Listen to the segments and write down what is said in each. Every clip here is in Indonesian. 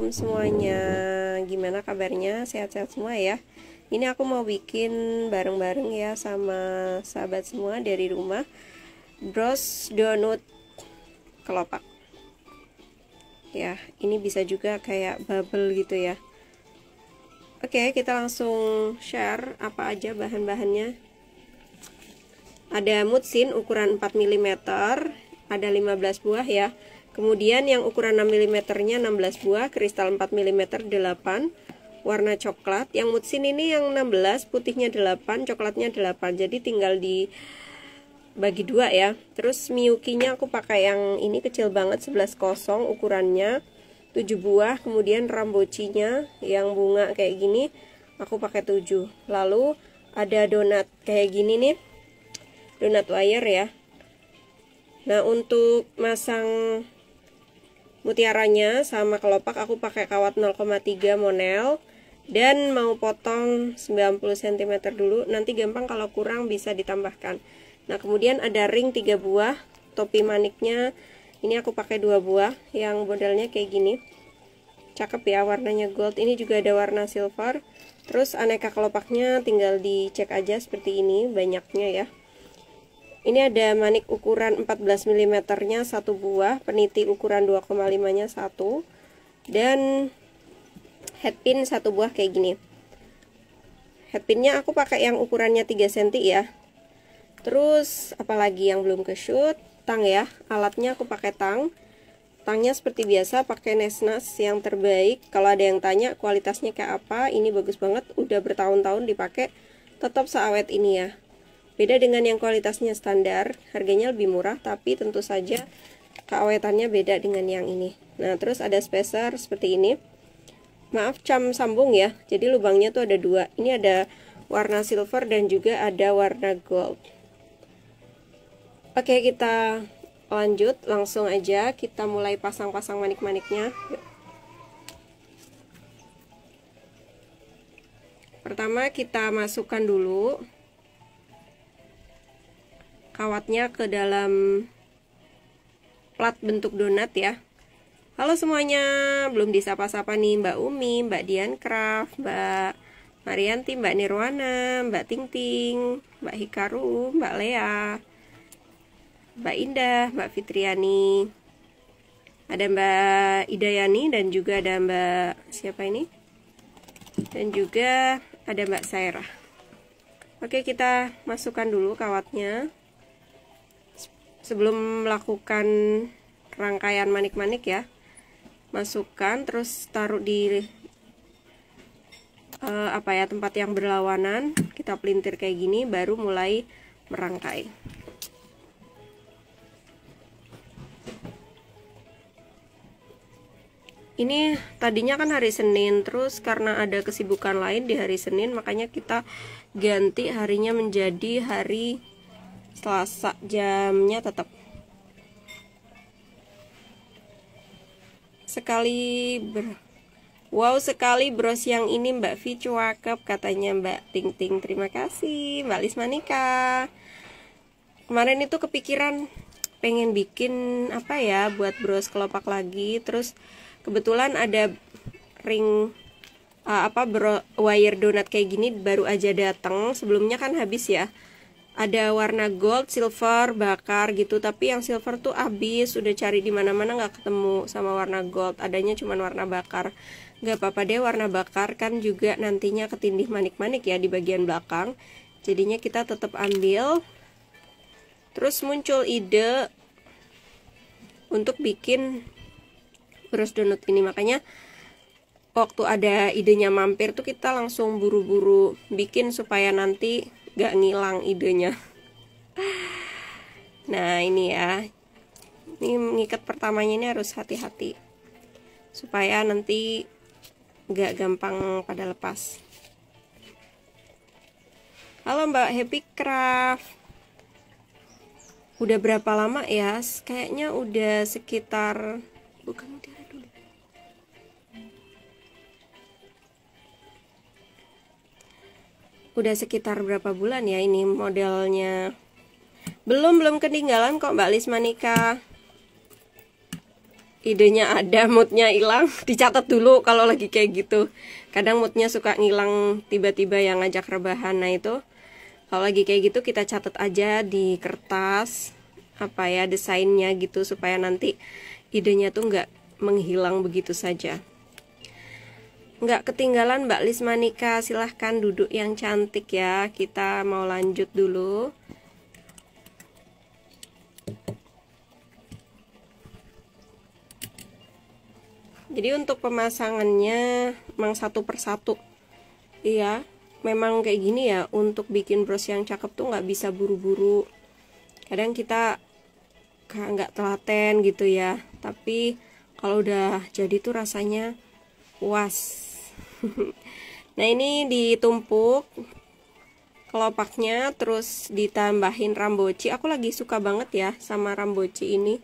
Assalamualaikum semuanya. Gimana kabarnya? Sehat-sehat semua ya? Ini aku mau bikin bareng-bareng ya sama sahabat semua dari rumah, bros donut kelopak. Ya, ini bisa juga kayak bubble gitu ya. Oke, kita langsung share apa aja bahan-bahannya. Ada mutsin ukuran 4 mm, ada 15 buah ya. Kemudian yang ukuran 6 mm nya 16 buah, kristal 4 mm 8, warna coklat. Yang mutsin ini yang 16, putihnya 8, coklatnya 8. Jadi tinggal dibagi dua ya. Terus miyukinya aku pakai yang ini kecil banget, 11/0 ukurannya, 7 buah. Kemudian rambocinya yang bunga kayak gini aku pakai 7. Lalu ada donat kayak gini nih, donat wire ya. Nah, untuk masang mutiaranya sama kelopak aku pakai kawat 0,3 monel dan mau potong 90 cm dulu, nanti gampang kalau kurang bisa ditambahkan. Nah, kemudian ada ring 3 buah, topi maniknya ini aku pakai 2 buah yang modelnya kayak gini. Cakep ya, warnanya gold. Ini juga ada warna silver. Terus aneka kelopaknya tinggal dicek aja seperti ini banyaknya ya. Ini ada manik ukuran 14 mm nya 1 buah, peniti ukuran 2,5 nya 1, dan headpin 1 buah kayak gini. Headpinnya aku pakai yang ukurannya 3 cm ya. Terus apalagi yang belum ke shoot, tang ya. Alatnya aku pakai tang. Tangnya seperti biasa pakai Nesnas yang terbaik. Kalau ada yang tanya kualitasnya kayak apa, ini bagus banget, udah bertahun-tahun dipakai, tetap seawet ini ya. Beda dengan yang kualitasnya standar, harganya lebih murah, tapi tentu saja keawetannya beda dengan yang ini. Nah, terus ada spacer seperti ini. Maaf, cam sambung ya, jadi lubangnya tuh ada 2. Ini ada warna silver dan juga ada warna gold. Oke, kita lanjut, langsung aja kita mulai pasang-pasang manik-maniknya. Pertama kita masukkan dulu kawatnya ke dalam plat bentuk donat ya. Halo semuanya, belum disapa-sapa nih Mbak Umi, Mbak Dian Craft, Mbak Marianti, Mbak Nirwana, Mbak Ting Ting, Mbak Hikaru, Mbak Lea, Mbak Indah, Mbak Fitriani, ada Mbak Idayani, dan juga ada Mbak siapa ini, dan juga ada Mbak Saira. Oke, kita masukkan dulu kawatnya sebelum melakukan rangkaian manik-manik ya. Masukkan, terus taruh di tempat yang berlawanan, kita pelintir kayak gini, baru mulai merangkai. Ini tadinya kan hari Senin, terus karena ada kesibukan lain di hari Senin, makanya kita ganti harinya menjadi hari Selasa, jamnya tetap. Wow sekali bros yang ini Mbak Vi, cakep katanya Mbak Ting Ting. Terima kasih Mbak Lismanika. Kemarin itu kepikiran pengen bikin apa ya buat bros kelopak lagi, terus kebetulan ada ring wire donat kayak gini baru aja datang. Sebelumnya kan habis ya. Ada warna gold, silver, bakar gitu, tapi yang silver tuh habis, udah cari di mana-mana nggak ketemu sama warna gold, adanya cuma warna bakar. Nggak apa-apa deh, warna bakar kan juga nantinya ketindih manik-manik ya di bagian belakang. Jadinya kita tetap ambil. Terus muncul ide untuk bikin bros donut ini, makanya waktu ada idenya mampir tuh kita langsung buru-buru bikin supaya nanti gak ngilang idenya. Nah ini ya, ini mengikat pertamanya ini harus hati-hati supaya nanti gak gampang pada lepas. Halo Mbak Happy Craft, udah berapa lama ya? Kayaknya udah sekitar, bukan dulu, udah sekitar berapa bulan ya ini modelnya. Belum ketinggalan kok Mbak Lismanika. idenya ada, moodnya hilang, dicatat dulu kalau lagi kayak gitu. Kadang moodnya suka ngilang tiba-tiba yang ngajak rebahan. Nah itu kalau lagi kayak gitu kita catat aja di kertas apa ya desainnya gitu, supaya nanti idenya tuh nggak menghilang begitu saja. Nggak ketinggalan Mbak Lismanika, silahkan duduk yang cantik ya. Kita mau lanjut dulu. Jadi untuk pemasangannya memang satu persatu. Iya, memang kayak gini ya. Untuk bikin bros yang cakep tuh nggak bisa buru-buru. Kadang kita nggak telaten gitu ya. Tapi kalau udah jadi tuh rasanya puas. Nah ini ditumpuk kelopaknya, terus ditambahin ramboci. Aku lagi suka banget ya sama ramboci ini.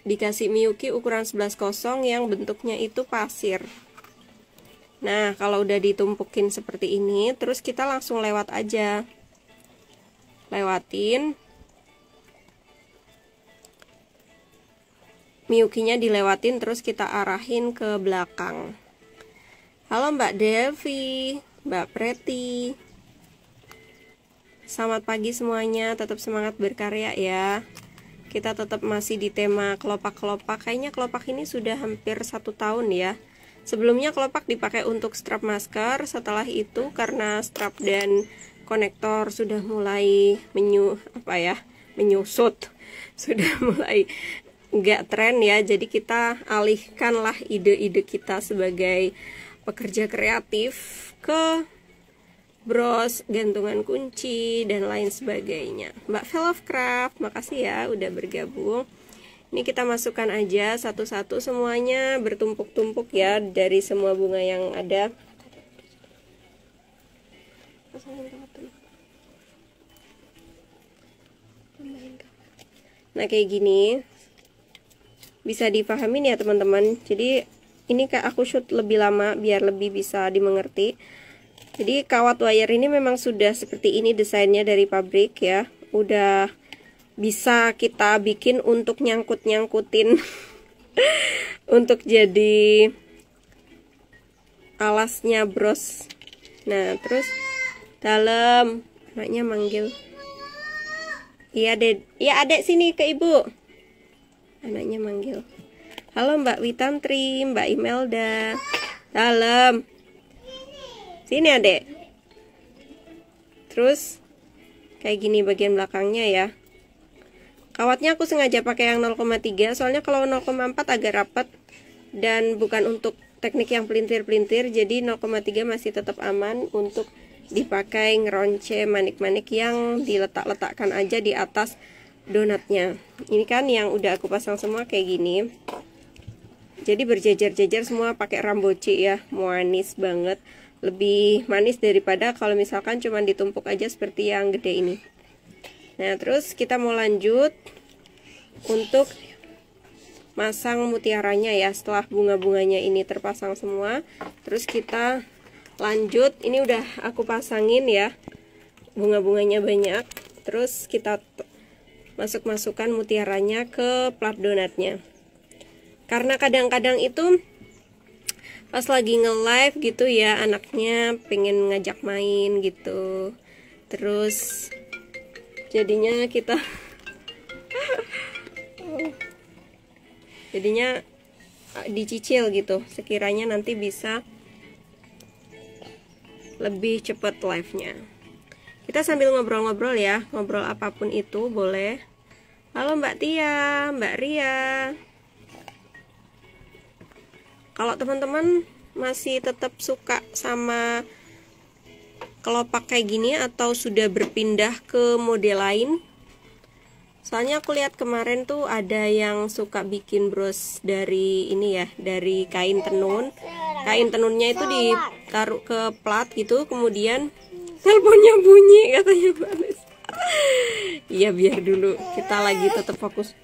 Dikasih Miyuki ukuran 11/0 yang bentuknya itu pasir. Nah kalau udah ditumpukin seperti ini, terus kita langsung lewat aja, lewatin Miyukinya, dilewatin terus kita arahin ke belakang. Halo Mbak Devi, Mbak Preti, selamat pagi semuanya, tetap semangat berkarya ya. Kita tetap masih di tema kelopak-kelopak. Kayaknya kelopak ini sudah hampir 1 tahun ya. Sebelumnya kelopak dipakai untuk strap masker. Setelah itu karena strap dan konektor sudah mulai menyusut, sudah mulai nggak tren ya. Jadi kita alihkanlah ide-ide kita sebagai pekerja kreatif ke bros, gantungan kunci, dan lain sebagainya. Mbak Velovecraft, makasih ya udah bergabung. Ini kita masukkan aja satu-satu, semuanya bertumpuk-tumpuk ya dari semua bunga yang ada. Nah kayak gini bisa dipahamin ya teman-teman. Jadi ini kayak aku shoot lebih lama biar lebih bisa dimengerti. Jadi kawat wire ini memang sudah seperti ini desainnya dari pabrik ya. Udah bisa kita bikin untuk nyangkut-nyangkutin untuk jadi alasnya bros. Nah terus dalam, anaknya manggil. Iya adek sini ke ibu. Anaknya manggil. Halo Mbak Witantri, Mbak Imelda. Dalam. Sini adek. Terus kayak gini bagian belakangnya ya. Kawatnya aku sengaja pakai yang 0,3, soalnya kalau 0,4 agak rapat dan bukan untuk teknik yang pelintir-pelintir. Jadi 0,3 masih tetap aman untuk dipakai ngeronce manik-manik yang diletak-letakkan aja di atas donatnya. Ini kan yang udah aku pasang semua kayak gini. Jadi berjejer-jejer semua pakai ramboci ya, manis banget. Lebih manis daripada kalau misalkan cuma ditumpuk aja seperti yang gede ini. Nah terus kita mau lanjut untuk masang mutiaranya ya. Setelah bunga-bunganya ini terpasang semua, terus kita lanjut. Ini udah aku pasangin ya, bunga-bunganya banyak. Terus kita masukkan mutiaranya ke plat donatnya. Karena kadang-kadang itu pas lagi nge-live gitu ya, anaknya pengen ngajak main gitu, terus jadinya kita jadinya dicicil gitu, sekiranya nanti bisa lebih cepat live-nya. Kita sambil ngobrol-ngobrol ya, ngobrol apapun itu boleh. Halo Mbak Tia, Mbak Ria. Kalau teman-teman masih tetap suka sama kelopak kayak gini atau sudah berpindah ke model lain, soalnya aku lihat kemarin tuh ada yang suka bikin bros dari ini ya, dari kain tenun. Kain tenunnya itu ditaruh ke plat gitu, kemudian teleponnya bunyi katanya balas. Iya biar dulu, kita lagi tetap fokus.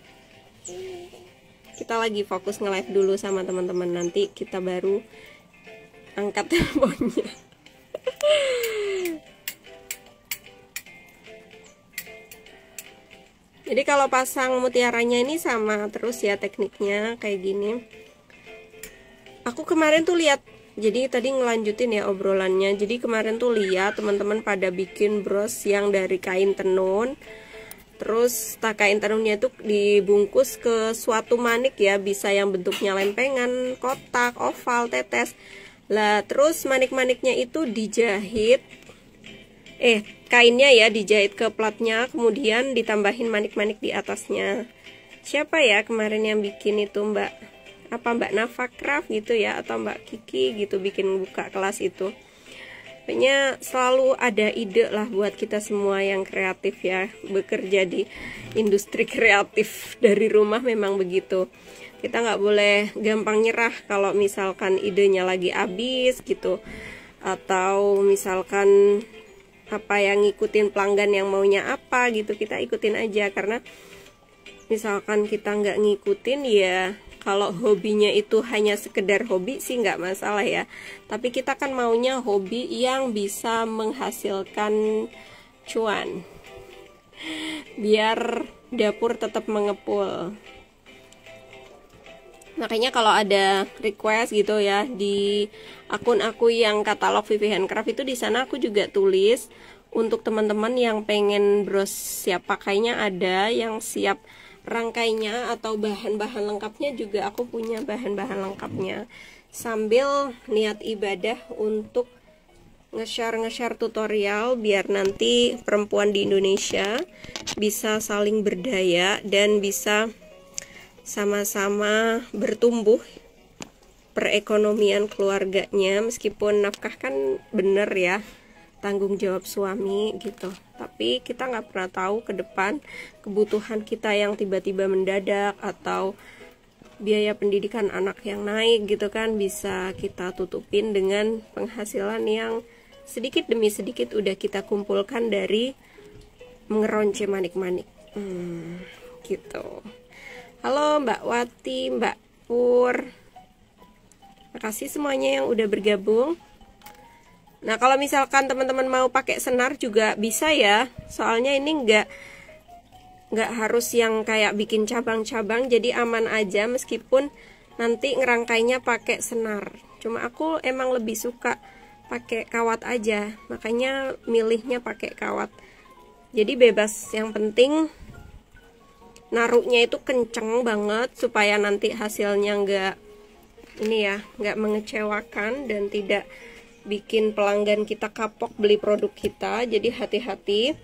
Kita lagi fokus nge-live dulu sama teman-teman, nanti kita baru angkat teleponnya. Jadi kalau pasang mutiaranya ini sama terus ya tekniknya kayak gini. Aku kemarin tuh lihat, jadi tadi ngelanjutin ya obrolannya. Jadi kemarin tuh lihat teman-teman pada bikin bros yang dari kain tenun. Terus kain tenunnya itu dibungkus ke suatu manik ya, bisa yang bentuknya lempengan, kotak, oval, tetes. Lah terus manik-maniknya itu dijahit, kainnya ya dijahit ke platnya, kemudian ditambahin manik-manik di atasnya. Siapa ya kemarin yang bikin itu, Mbak Nafa Craft gitu ya, atau Mbak Kiki gitu bikin buka kelas itu. Pokoknya selalu ada ide lah buat kita semua yang kreatif ya, bekerja di industri kreatif dari rumah memang begitu. Kita nggak boleh gampang nyerah kalau misalkan idenya lagi habis gitu, atau misalkan apa yang ngikutin pelanggan yang maunya apa gitu, kita ikutin aja. Karena misalkan kita nggak ngikutin ya, kalau hobinya itu hanya sekedar hobi sih nggak masalah ya. Tapi kita kan maunya hobi yang bisa menghasilkan cuan, biar dapur tetap mengepul. Makanya kalau ada request gitu ya di akun aku yang katalog Vivi Handcraft itu, di sana aku juga tulis untuk teman-teman yang pengen bros siap pakainya, ada yang siap rangkainya atau bahan-bahan lengkapnya juga aku punya bahan-bahan lengkapnya, sambil niat ibadah untuk nge-share tutorial biar nanti perempuan di Indonesia bisa saling berdaya dan bisa sama-sama bertumbuh perekonomian keluarganya. Meskipun nafkah kan bener ya tanggung jawab suami gitu, tapi kita nggak pernah tahu ke depan kebutuhan kita yang tiba-tiba mendadak, atau biaya pendidikan anak yang naik gitu kan, bisa kita tutupin dengan penghasilan yang sedikit demi sedikit udah kita kumpulkan dari mengeronce manik-manik gitu. Halo Mbak Wati, Mbak Pur, makasih semuanya yang udah bergabung. Nah kalau misalkan teman-teman mau pakai senar juga bisa ya, soalnya ini nggak harus yang kayak bikin cabang-cabang, jadi aman aja meskipun nanti ngerangkainya pakai senar. Cuma aku emang lebih suka pakai kawat aja, makanya milihnya pakai kawat. Jadi bebas, yang penting naruhnya itu kenceng banget supaya nanti hasilnya nggak mengecewakan dan tidak bikin pelanggan kita kapok beli produk kita. Jadi hati-hati,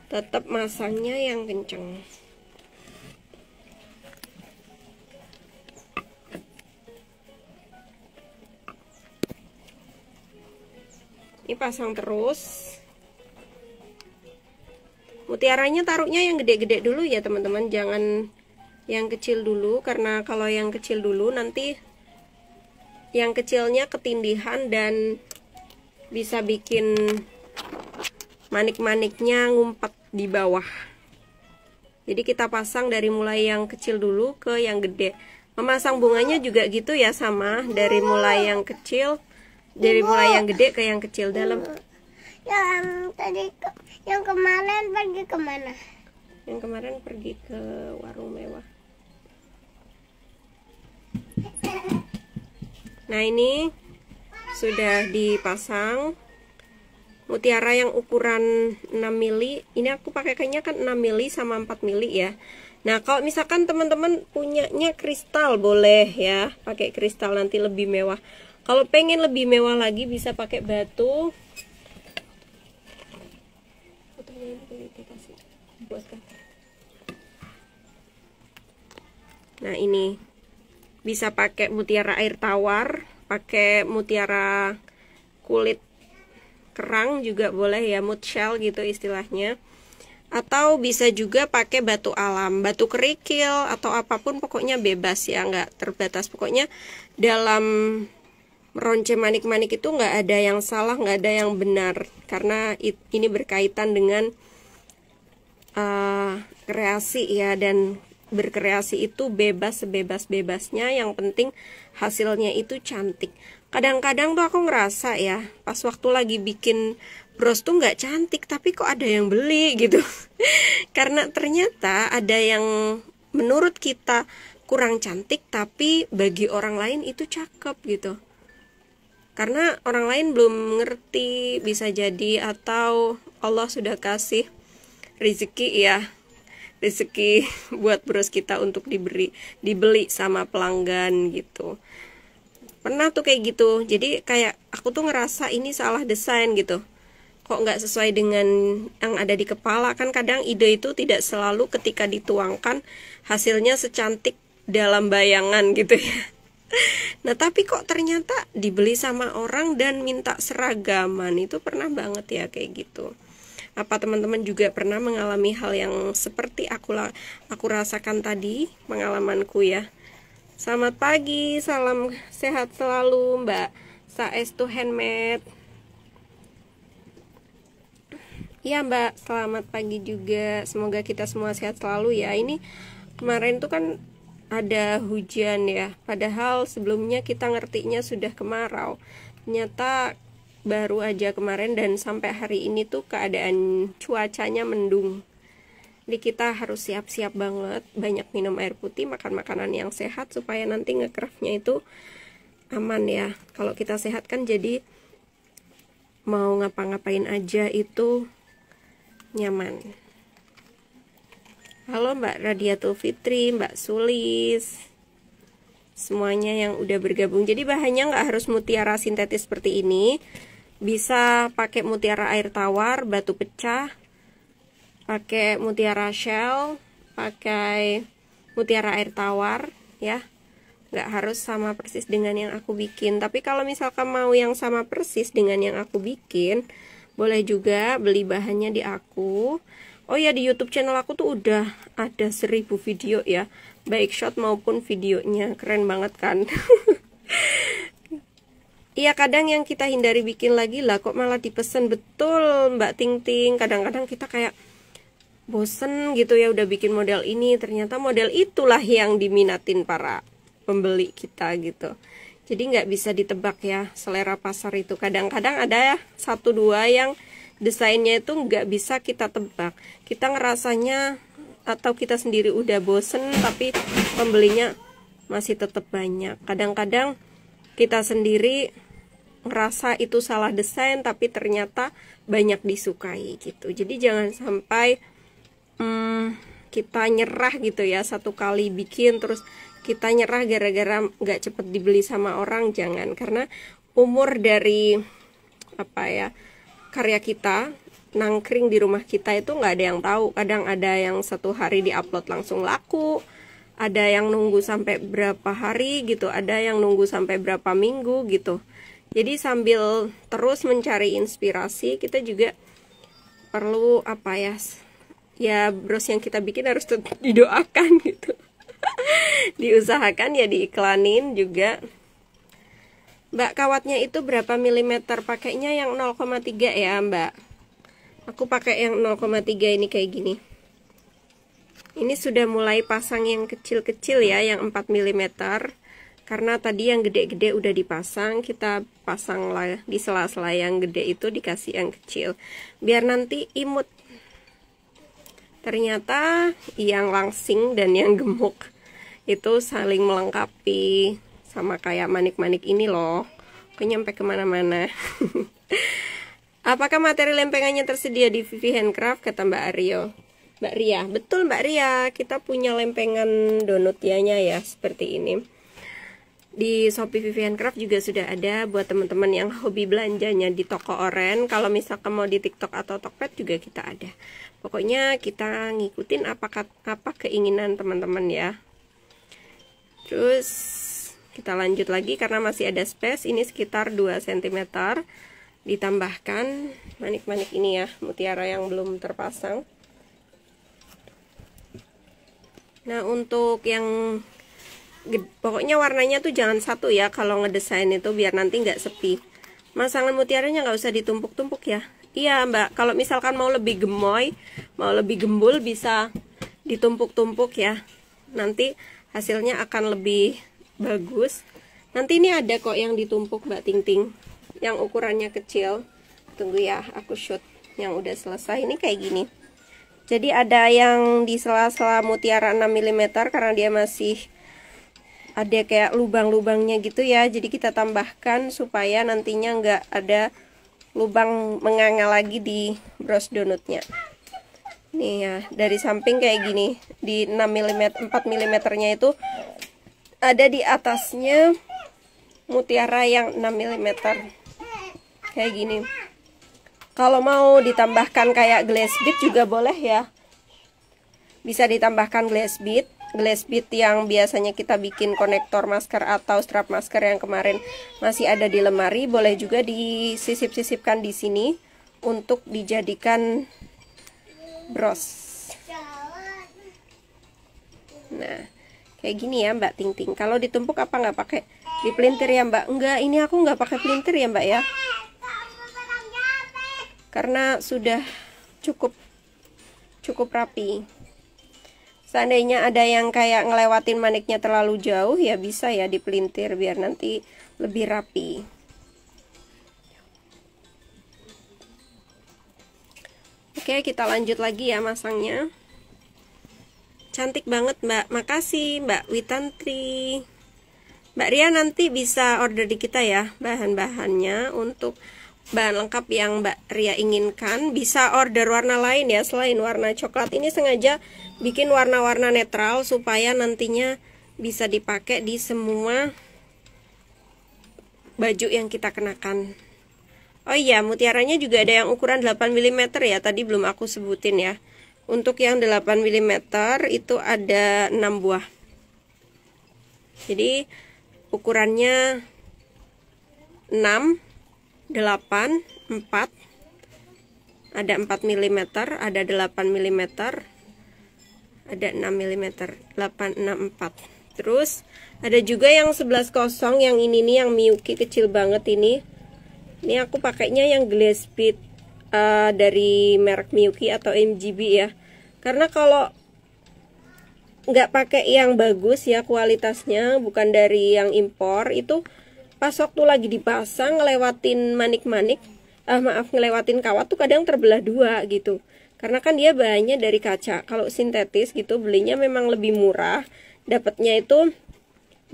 tetap masangnya yang kenceng. Ini pasang terus. Mutiaranya taruhnya yang gede-gede dulu ya teman-teman, jangan yang kecil dulu, karena kalau yang kecil dulu nanti yang kecilnya ketindihan dan bisa bikin manik-maniknya ngumpet di bawah. Jadi kita pasang dari mulai yang kecil dulu ke yang gede. Memasang bunganya juga gitu ya, sama dari mulai yang kecil, dari mulai yang gede ke yang kecil dalam. Yang tadi, yang kemarin pergi kemana? Yang kemarin pergi ke warung mewah. Nah ini sudah dipasang mutiara yang ukuran 6 mili. Ini aku pakai kayaknya kan 6 mili sama 4 mili ya. Nah kalau misalkan teman-teman punyanya kristal, boleh ya pakai kristal, nanti lebih mewah. Kalau pengen lebih mewah lagi bisa pakai batu. Nah ini bisa pakai mutiara air tawar, pakai mutiara kulit kerang juga boleh ya, mud shell gitu istilahnya. Atau bisa juga pakai batu alam, batu kerikil atau apapun, pokoknya bebas ya, nggak terbatas. Pokoknya dalam meronce manik-manik itu nggak ada yang salah, nggak ada yang benar, karena ini berkaitan dengan kreasi ya, dan berkreasi itu bebas sebebas-bebasnya, yang penting hasilnya itu cantik. Kadang-kadang tuh aku ngerasa ya, pas waktu lagi bikin bros tuh nggak cantik, tapi kok ada yang beli gitu. Karena ternyata ada yang menurut kita kurang cantik, tapi bagi orang lain itu cakep gitu. Karena orang lain belum ngerti, bisa jadi, atau Allah sudah kasih rezeki ya, rezeki buat bros kita untuk dibeli sama pelanggan gitu. Pernah tuh kayak gitu. Jadi kayak aku tuh ngerasa ini salah desain gitu, kok nggak sesuai dengan yang ada di kepala. Kan kadang ide itu tidak selalu ketika dituangkan hasilnya secantik dalam bayangan gitu ya. Nah tapi kok ternyata dibeli sama orang dan minta seragaman, itu pernah banget ya kayak gitu. Apa teman-teman juga pernah mengalami hal yang seperti aku rasakan tadi, pengalamanku ya. Selamat pagi, salam sehat selalu Mbak Saestu Handmade. Iya Mbak, selamat pagi juga. Semoga kita semua sehat selalu ya. Ini kemarin tuh kan ada hujan ya, padahal sebelumnya kita ngertinya sudah kemarau. Ternyata baru aja kemarin dan sampai hari ini tuh keadaan cuacanya mendung. Jadi kita harus siap-siap banget, banyak minum air putih, makan makanan yang sehat supaya nanti nge-craftnya itu aman ya. Kalau kita sehat kan jadi mau ngapa-ngapain aja itu nyaman. Halo Mbak Radiatul Fitri, Mbak Sulis, semuanya yang udah bergabung. Jadi bahannya nggak harus mutiara sintetis seperti ini, bisa pakai mutiara air tawar, batu pecah, pakai mutiara shell, pakai mutiara air tawar ya. Nggak harus sama persis dengan yang aku bikin. Tapi kalau misalkan mau yang sama persis dengan yang aku bikin, boleh juga beli bahannya di aku. Oh ya, di YouTube channel aku tuh udah ada 1000 video ya, baik shot maupun videonya. Keren banget kan? Iya, kadang yang kita hindari bikin lagi lah kok malah dipesan. Betul Mbak Ting Ting, kadang-kadang kita kayak bosen gitu ya, udah bikin model ini, ternyata model itulah yang diminatin para pembeli kita gitu. Jadi nggak bisa ditebak ya selera pasar itu. Kadang-kadang ada 1-2 yang desainnya itu nggak bisa kita tebak. Kita ngerasanya atau kita sendiri udah bosen, tapi pembelinya masih tetap banyak. Kadang-kadang kita sendiri ngerasa itu salah desain, tapi ternyata banyak disukai gitu. Jadi jangan sampai kita nyerah gitu ya, satu kali bikin terus kita nyerah gara-gara nggak cepet dibeli sama orang. Jangan, karena umur dari karya kita nangkring di rumah kita itu nggak ada yang tahu. Kadang ada yang 1 hari diupload langsung laku, ada yang nunggu sampai berapa hari gitu, ada yang nunggu sampai berapa minggu gitu. Jadi sambil terus mencari inspirasi, kita juga perlu ya bros yang kita bikin harus tetap didoakan gitu. Diusahakan ya, diiklanin juga. Mbak, kawatnya itu berapa milimeter? Pakainya yang 0,3 ya Mbak. Aku pakai yang 0,3 ini kayak gini. Ini sudah mulai pasang yang kecil-kecil ya, yang 4 mm. Karena tadi yang gede-gede udah dipasang, kita pasang lah di sela-sela yang gede itu, dikasih yang kecil biar nanti imut. Ternyata yang langsing dan yang gemuk itu saling melengkapi, sama kayak manik-manik ini loh, nyampe kemana-mana. Apakah materi lempengannya tersedia di Vivi Handcraft, kata Mbak Aryo. Mbak Ria, betul Mbak Ria, kita punya lempengan donut-nya ya seperti ini. Di Shopee Vivi Handcraft juga sudah ada buat teman-teman yang hobi belanjanya di toko oren. Kalau misalkan mau di TikTok atau Tokped juga kita ada. Pokoknya kita ngikutin apa keinginan teman-teman ya. Terus kita lanjut lagi karena masih ada space. Ini sekitar 2 cm. Ditambahkan manik-manik ini ya, mutiara yang belum terpasang. Nah, untuk yang pokoknya warnanya tuh jangan satu ya kalau ngedesain itu, biar nanti nggak sepi. Masangan mutiaranya nggak usah ditumpuk-tumpuk ya. Iya Mbak, kalau misalkan mau lebih gemoy, mau lebih gembul, bisa ditumpuk-tumpuk ya. nanti hasilnya akan lebih bagus. Nanti ini ada kok yang ditumpuk Mbak Ting Ting, yang ukurannya kecil. Tunggu ya, aku shoot yang udah selesai. Ini kayak gini. Jadi ada yang di sela-sela mutiara 6 mm karena dia masih ada kayak lubang-lubangnya gitu ya. Jadi kita tambahkan supaya nantinya nggak ada lubang menganga lagi di bros donutnya. Nih ya, dari samping kayak gini. Di 6 mm, 4 mm nya itu ada di atasnya mutiara yang 6 mm. Kayak gini. Kalau mau ditambahkan kayak glass bead juga boleh ya. Bisa ditambahkan glass bead yang biasanya kita bikin konektor masker atau strap masker yang kemarin masih ada di lemari. Boleh juga disisip-sisipkan di sini untuk dijadikan bros. Nah, kayak gini ya Mbak Ting Ting. Kalau ditumpuk apa nggak pakai dipelintir ya Mbak? Enggak, ini aku nggak pakai pelintir ya Mbak ya. Karena sudah cukup rapi. Seandainya ada yang kayak ngelewatin maniknya terlalu jauh, ya bisa ya dipelintir biar nanti lebih rapi. Oke, kita lanjut lagi ya masangnya. Cantik banget Mbak, makasih Mbak Witantri. Mbak Ria nanti bisa order di kita ya bahan-bahannya. Untuk bahan lengkap yang Mbak Ria inginkan, bisa order warna lain ya selain warna coklat. Ini sengaja bikin warna-warna netral supaya nantinya bisa dipakai di semua baju yang kita kenakan. Oh iya, mutiaranya juga ada yang ukuran 8 mm ya, tadi belum aku sebutin ya. Untuk yang 8 mm itu ada 6 buah. Jadi ukurannya 6, 8, 4, ada 4 mm, ada 8 mm, ada 6 mm, 8, 6, 4. Terus ada juga yang 11 kosong, yang ini nih, yang Miyuki kecil banget ini. Ini aku pakainya yang glass bead dari merek Miyuki atau MGB ya. Karena kalau nggak pakai yang bagus ya kualitasnya, bukan dari yang impor, itu pas waktu lagi dipasang ngelewatin manik-manik, ngelewatin kawat tuh kadang terbelah dua gitu. Karena kan dia bahannya dari kaca. Kalau sintetis gitu belinya memang lebih murah, dapatnya itu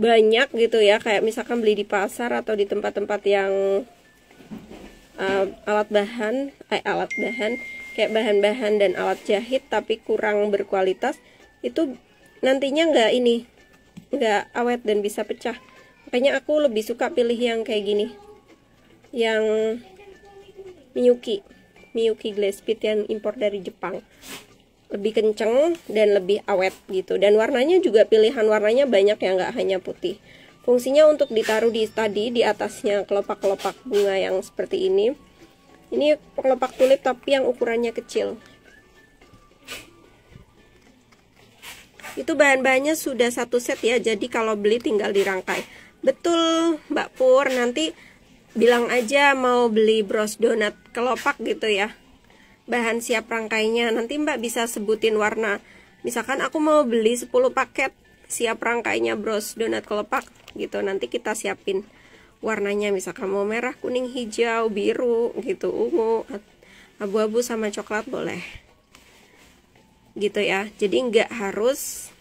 banyak gitu ya. Kayak misalkan beli di pasar atau di tempat-tempat yang alat bahan kayak bahan-bahan dan alat jahit tapi kurang berkualitas, itu nantinya nggak awet dan bisa pecah. Makanya aku lebih suka pilih yang kayak gini, yang Miyuki glass bead yang impor dari Jepang. Lebih kenceng dan lebih awet gitu. Dan warnanya juga pilihan warnanya banyak ya, nggak hanya putih. Fungsinya untuk ditaruh di atasnya kelopak-kelopak bunga yang seperti ini. Ini kelopak tulip tapi yang ukurannya kecil. Itu bahan-bahannya sudah satu set ya, jadi kalau beli tinggal dirangkai. Betul Mbak Pur, nanti bilang aja mau beli bros donat kelopak gitu ya. Bahan siap rangkainya, nanti Mbak bisa sebutin warna. Misalkan aku mau beli 10 paket siap rangkainya bros donat kelopak gitu. Nanti kita siapin warnanya, misalkan mau merah, kuning, hijau, biru gitu, ungu, abu-abu sama coklat boleh. Gitu ya. Jadi nggak harus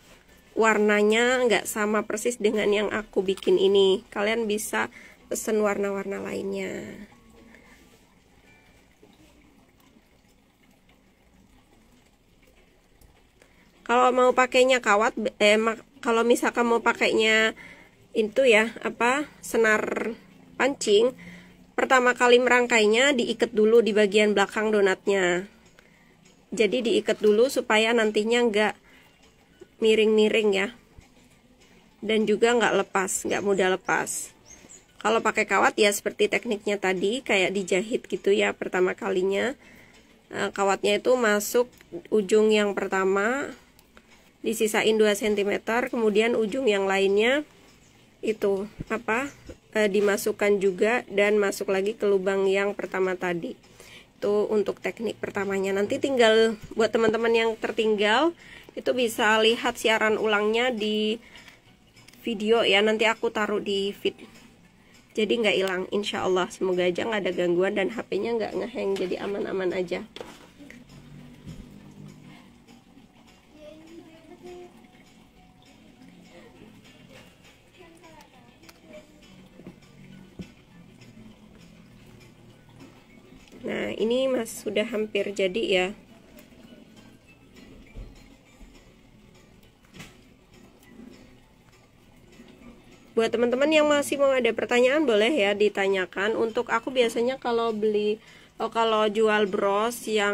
warnanya nggak sama persis dengan yang aku bikin ini. Kalian bisa pesen warna-warna lainnya. Kalau mau pakainya kawat, kalau misalkan mau pakainya itu ya senar pancing, pertama kali merangkainya diikat dulu di bagian belakang donatnya. Jadi diikat dulu supaya nantinya nggak miring-miring ya, dan juga nggak mudah lepas. Kalau pakai kawat ya seperti tekniknya tadi, kayak dijahit gitu ya. Pertama kalinya kawatnya itu masuk ujung yang pertama, disisain 2 cm, kemudian ujung yang lainnya itu dimasukkan juga dan masuk lagi ke lubang yang pertama tadi. Itu untuk teknik pertamanya. Nanti tinggal buat teman-teman yang tertinggal, Itu bisa lihat siaran ulangnya di video ya, nanti aku taruh di feed. Jadi nggak hilang, insya Allah. Semoga aja nggak ada gangguan dan HP-nya nggak ngehang, jadi aman-aman aja. Nah, ini sudah hampir jadi ya. Buat teman-teman yang masih mau ada pertanyaan, boleh ya ditanyakan. Untuk aku biasanya kalau jual bros yang